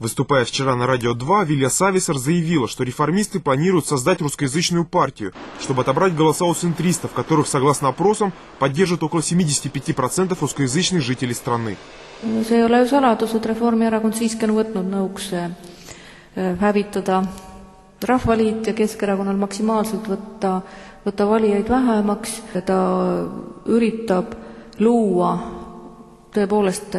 Выступая вчера на Радио 2, Вилия Сависар заявила, что реформисты планируют создать русскоязычную партию, чтобы отобрать голоса у центристов, которых, согласно опросам, поддержит около 75% русскоязычных жителей страны. See ei ole ju saladus, et Reformierakond siiski on võtnud nõuks hävitada Rahvaliit ja Keskerakonnal maksimaalselt võtta valijaid vähemaks. Ta üritab luua tõepoolest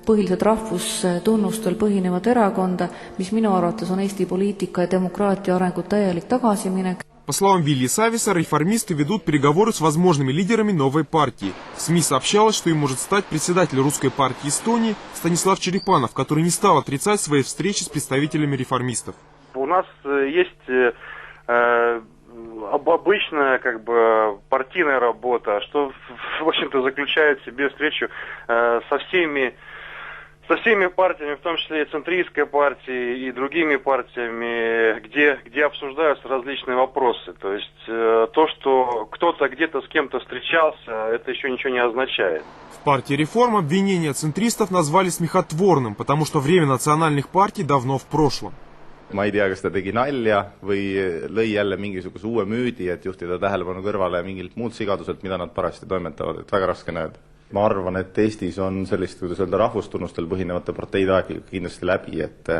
põhiliselt rahvustunnustel põhinevat erakonda, mis minu arvates on Eesti poliitika ja demokraatia arengu täielik tagasiminek. По словам Вилии Сависар, реформисты ведут переговоры с возможными лидерами новой партии. В СМИ сообщалось, что им может стать председатель русской партии Эстонии Станислав Черепанов, который не стал отрицать свои встречи с представителями реформистов. У нас есть обычная партийная работа, что в общем-то заключает в себе встречу со всеми партиями, в том числе и центристской партией, и другими партиями, где обсуждаются различные вопросы. То есть то, что кто-то где-то с кем-то встречался, это еще ничего не означает. В партии «Реформ» обвинения центристов назвали смехотворным, потому что время национальных партий давно в прошлом. Ma ei tea, kas ta tegi nalja või lõi jälle mingisuguse uue müüdi, et juhtida tähelepanu kõrvale mingilt muud sigaduselt, mida nad parasti toimetavad, et väga raske näeb. Ma arvan, et Eestis on sellist, kuidas öelda, rahvustunnustel põhinevate parteide aeg kindlasti läbi, et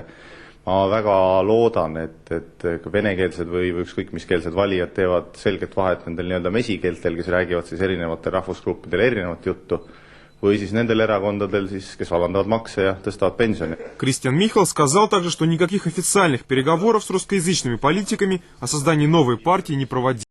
ma väga loodan, et ka venekeelsed või ükskõik miskeelsed valijad teevad selget vahet nendel nii-öelda mesikeeltel, kes räägivad siis erinevatel rahvusgruppidel erinevat juttu, või siis nendel erakondadel, kes alandavad makse ja tõstavad pensioni. Кристиан Михал сказал также, что никаких официальных переговоров с русскоязычными политиками о создании новой партии не проводили.